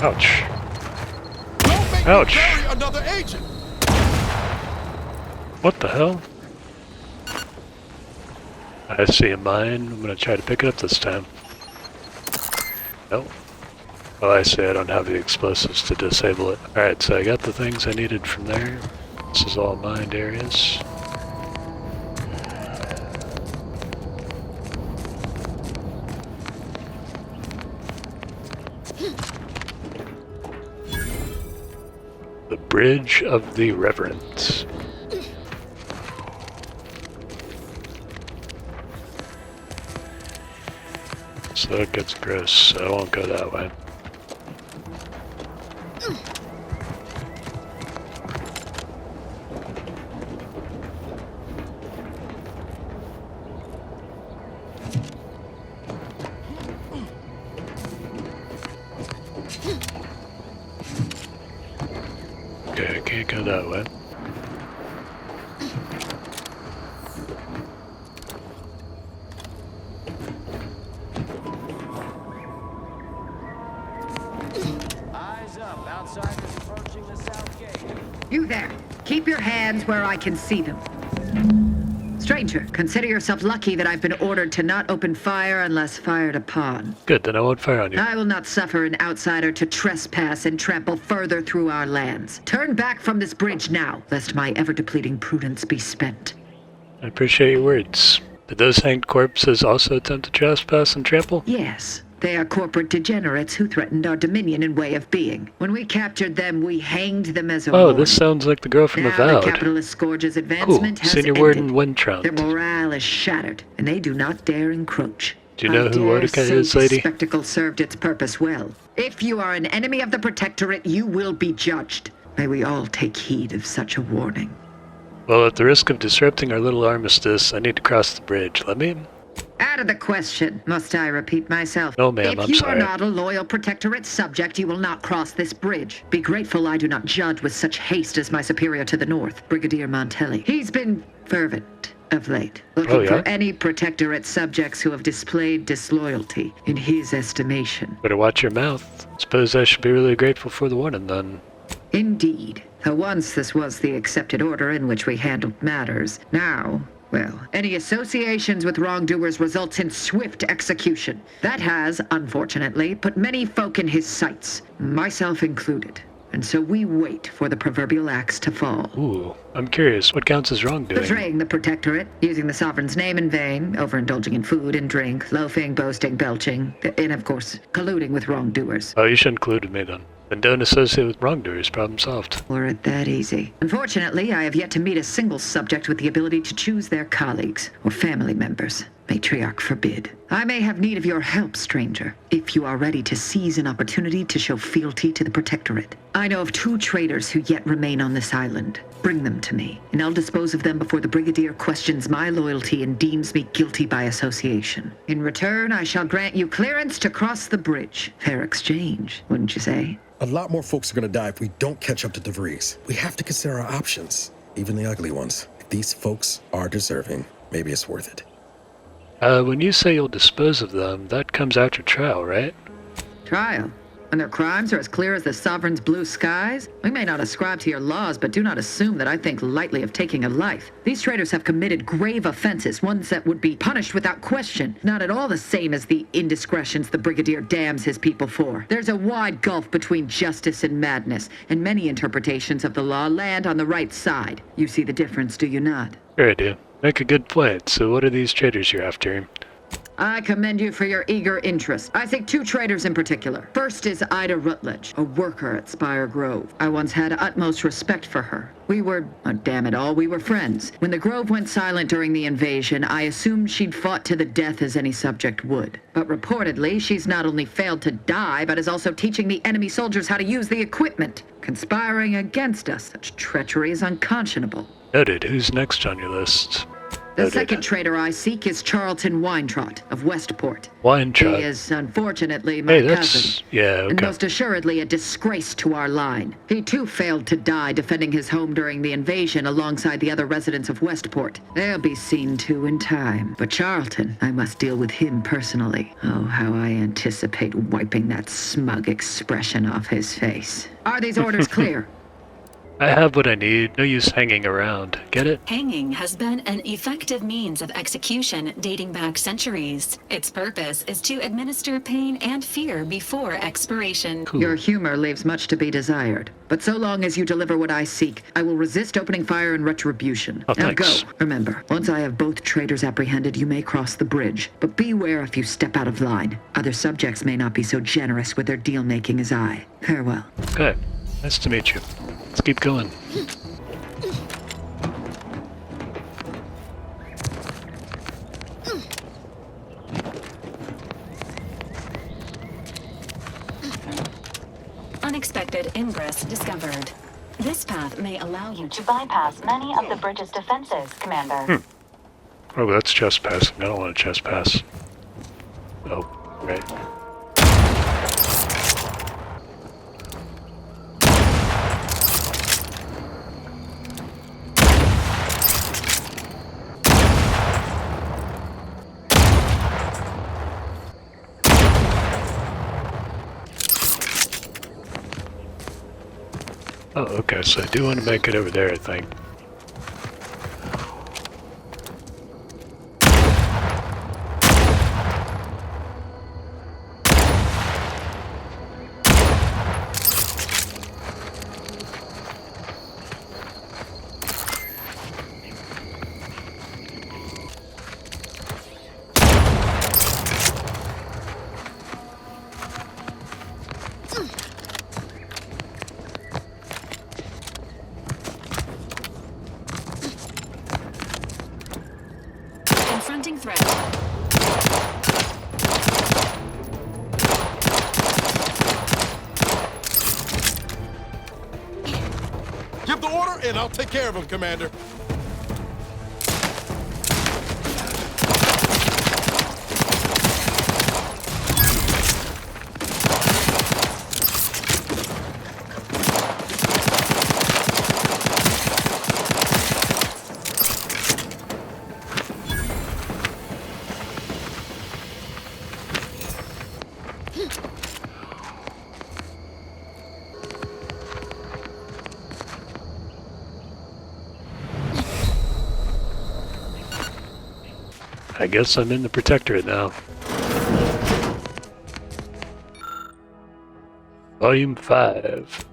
Ouch. Don't make Ouch. me carry another agent. What the hell? I see a mine. I'm gonna try to pick it up this time. Nope. Well, I say I don't have the explosives to disable it. Alright, so I got the things I needed from there. This is all mined areas. The Bridge of the Reverend. So it gets gross, so I won't go that way. Okay, I can't go that way. You there. Keep your hands where I can see them. Stranger, consider yourself lucky that I've been ordered to not open fire unless fired upon. Good, then I won't fire on you. I will not suffer an outsider to trespass and trample further through our lands. Turn back from this bridge now, lest my ever-depleting prudence be spent. I appreciate your words. Did those hanged corpses also attempt to trespass and trample? Yes. They are corporate degenerates who threatened our dominion and way of being. When we captured them, we hanged them as a Oh, this sounds like the girl from now Avowed. the capitalist scourge's advancement Cool. has Senior ended. Warden Weintraut. Their morale is shattered, and they do not dare encroach. Do you know who dare Woodham say is, lady? The spectacle served its purpose well. If you are an enemy of the Protectorate, you will be judged. May we all take heed of such a warning. Well, at the risk of disrupting our little armistice, I need to cross the bridge. Let me? Out of the question. Must I repeat myself? No, ma'am, If I'm you sorry. are not a loyal Protectorate subject, you will not cross this bridge. Be grateful I do not judge with such haste as my superior to the north, Brigadier Montelli. He's been fervent of late, looking for any Protectorate subjects who have displayed disloyalty in his estimation. Better watch your mouth. Suppose I should be really grateful for the warning, then. Indeed. Though once this was the accepted order in which we handled matters. Now, well, any associations with wrongdoers results in swift execution. That has, unfortunately, put many folk in his sights, myself included. And so we wait for the proverbial axe to fall. Ooh, I'm curious, what counts as wrongdoing? Betraying the Protectorate, using the Sovereign's name in vain, overindulging in food and drink, loafing, boasting, belching, and of course, colluding with wrongdoers. Oh, you shouldn't collude with me then. Then don't associate with wrongdoers, problem solved. Were it that easy. Unfortunately, I have yet to meet a single subject with the ability to choose their colleagues or family members. Matriarch forbid. I may have need of your help, stranger, if you are ready to seize an opportunity to show fealty to the Protectorate. I know of 2 traitors who yet remain on this island. Bring them to me, and I'll dispose of them before the Brigadier questions my loyalty and deems me guilty by association. In return, I shall grant you clearance to cross the bridge. Fair exchange, wouldn't you say? A lot more folks are gonna die if we don't catch up to DeVries. We have to consider our options, even the ugly ones. If these folks are deserving, maybe it's worth it. When you say you'll dispose of them, that comes after trial, right? Trial? And their crimes are as clear as the Sovereign's blue skies? We may not ascribe to your laws, but do not assume that I think lightly of taking a life. These traitors have committed grave offenses, ones that would be punished without question. Not at all the same as the indiscretions the Brigadier damns his people for. There's a wide gulf between justice and madness, and many interpretations of the law land on the right side. You see the difference, do you not? Sure I do. Make a good point. So what are these traitors you're after? I commend you for your eager interest. I think two traitors in particular. First is Ida Rutledge, a worker at Spire Grove. I once had utmost respect for her. We were, oh, damn it all, we were friends. When the Grove went silent during the invasion, I assumed she'd fought to the death as any subject would. But reportedly, she's not only failed to die, but is also teaching the enemy soldiers how to use the equipment. Conspiring against us. Such treachery is unconscionable. Noted. Who's next on your list? The second traitor I seek is Charlton Weintraut of Westport. Weintraut. He is, unfortunately, my cousin. Yeah, okay. And most assuredly a disgrace to our line. He too failed to die defending his home during the invasion alongside the other residents of Westport. They'll be seen to in time. But Charlton, I must deal with him personally. Oh, how I anticipate wiping that smug expression off his face. Are these orders clear? I have what I need. No use hanging around. Get it? Hanging has been an effective means of execution dating back centuries. Its purpose is to administer pain and fear before expiration. Cool. Your humor leaves much to be desired. But so long as you deliver what I seek, I will resist opening fire in retribution. Oh, now thanks. go. Remember, once I have both traitors apprehended, you may cross the bridge. But beware if you step out of line. Other subjects may not be so generous with their deal-making as I. Farewell. Okay. Nice to meet you. Let's keep going. Unexpected ingress discovered. This path may allow you to bypass many of the bridge's defenses, Commander. Oh, that's chest passing. I don't want a chest pass. Oh, right. Oh, okay, so I do want to make it over there, I think. Confronting threat. Give the order, and I'll take care of him, Commander. I guess I'm in the Protectorate now. Volume 5.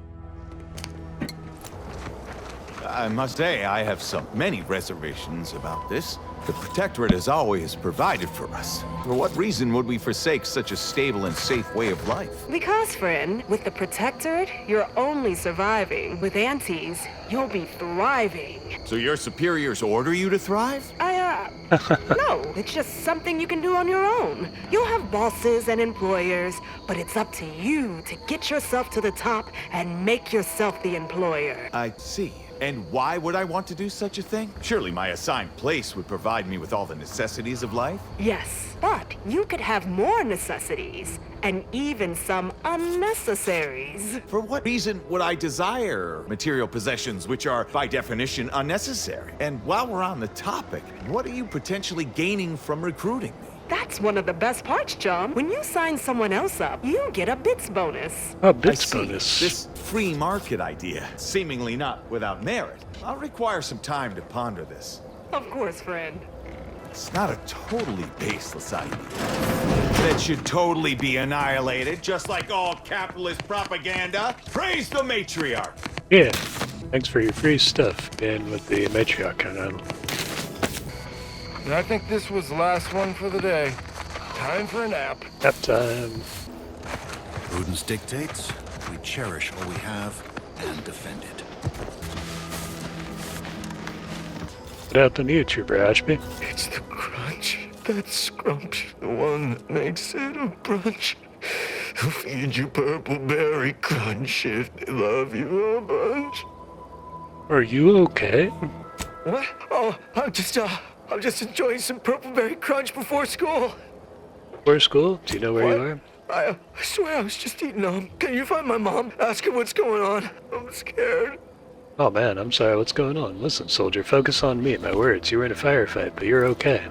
I must say, I have many reservations about this. The Protectorate has always provided for us. For what reason would we forsake such a stable and safe way of life? Because, friend, with the Protectorate, you're only surviving. With Antes, you'll be thriving. So your superiors order you to thrive? No, it's just something you can do on your own. You'll have bosses and employers, but it's up to you to get yourself to the top and make yourself the employer. I see. And why would I want to do such a thing? Surely my assigned place would provide me with all the necessities of life? Yes, but you could have more necessities, and even some unnecessaries. For what reason would I desire material possessions which are, by definition, unnecessary? And while we're on the topic, what are you potentially gaining from recruiting me? That's one of the best parts, Chum. When you sign someone else up, you get a bits bonus. Oh, bits bonus. This free market idea, seemingly not without merit. I'll require some time to ponder this. Of course, friend. It's not a totally baseless idea that should totally be annihilated, just like all capitalist propaganda. Praise the matriarch! Yeah, thanks for your free stuff, being with the matriarch on. And I think this was the last one for the day. Time for a nap. Nap time. Prudence dictates we cherish all we have and defend it. What happened to you, Trooper Ashby? It's the crunch. That scrumptious, the one that makes it a brunch. Who feed you purple berry crunch if they love you a bunch. Are you okay? What? Oh, I'm just enjoying some purple berry crunch before school. Before school? Do you know where you are? I swear I was just eating them. Can you find my mom? Ask her what's going on. I'm scared. Oh man, I'm sorry, what's going on? Listen, soldier, focus on me, my words. You were in a firefight, but you're okay.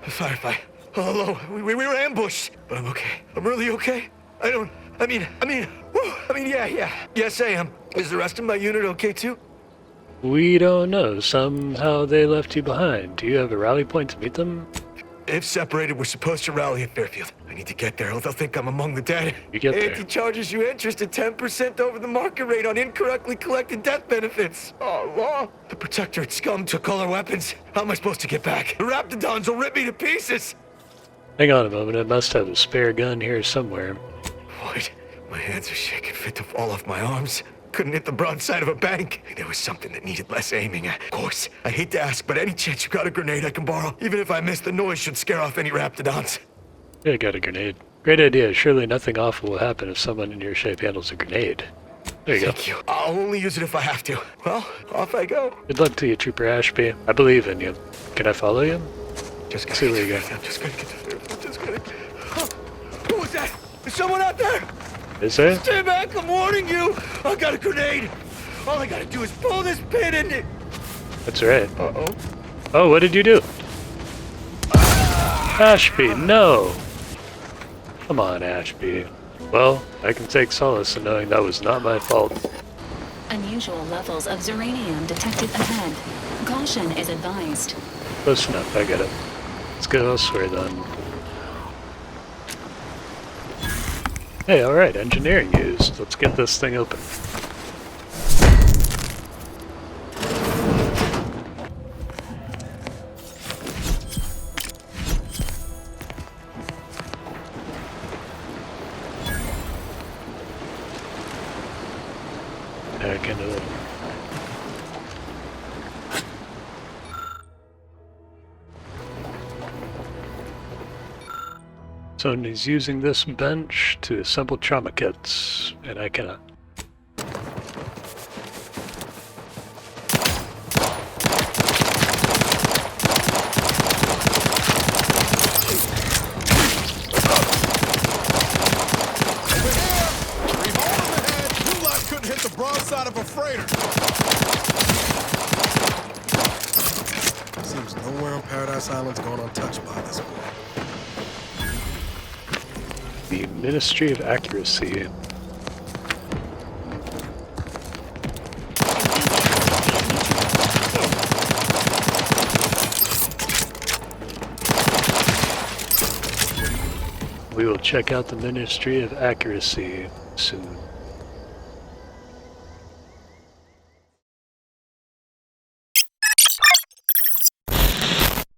A firefight? Oh, hello. We were ambushed. But I'm okay. I'm really okay. Yeah. Yes, I am. Is the rest of my unit okay too? We don't know. Somehow they left you behind. Do you have a rally point to meet them? If separated, we're supposed to rally at Fairfield. I need to get there, or they'll think I'm among the dead. You get there. Anti charges you interest at 10% over the market rate on incorrectly collected death benefits. Oh, law. The Protectorate scum took all our weapons. How am I supposed to get back? The Raptidons will rip me to pieces. Hang on a moment. I must have a spare gun here somewhere. Wait, my hands are shaking fit to fall off my arms. Couldn't hit the broadside of a bank. There was something that needed less aiming. Of course, I hate to ask, but any chance you got a grenade I can borrow? Even if I miss, the noise should scare off any Raptidons. Yeah, I got a grenade. Great idea. Surely nothing awful will happen if someone in your shape handles a grenade. There you Thank you. I'll only use it if I have to. Well, off I go. Good luck to you, Trooper Ashby. I believe in you. Can I follow you? Just gonna see where you go. I'm just gonna get to Fairfield. Who was that? Is someone out there? Is there? Stay back, I'm warning you! I got a grenade! All I gotta do is pull this pin and... That's right. Uh-oh. Oh, what did you do? Ashby, no! Come on, Ashby. Well, I can take solace in knowing that was not my fault. Unusual levels of zeranium detected ahead. Caution is advised. Close enough, I get it. Let's go elsewhere then. Hey, alright, engineering used. Let's get this thing open. Back into it. So he's using this bench to assemble trauma kits, and I cannot. Hit the broadside of a freighter. Seems nowhere on Paradise Island's gone untouched by this point. The Ministry of Accuracy. We will check out the Ministry of Accuracy soon.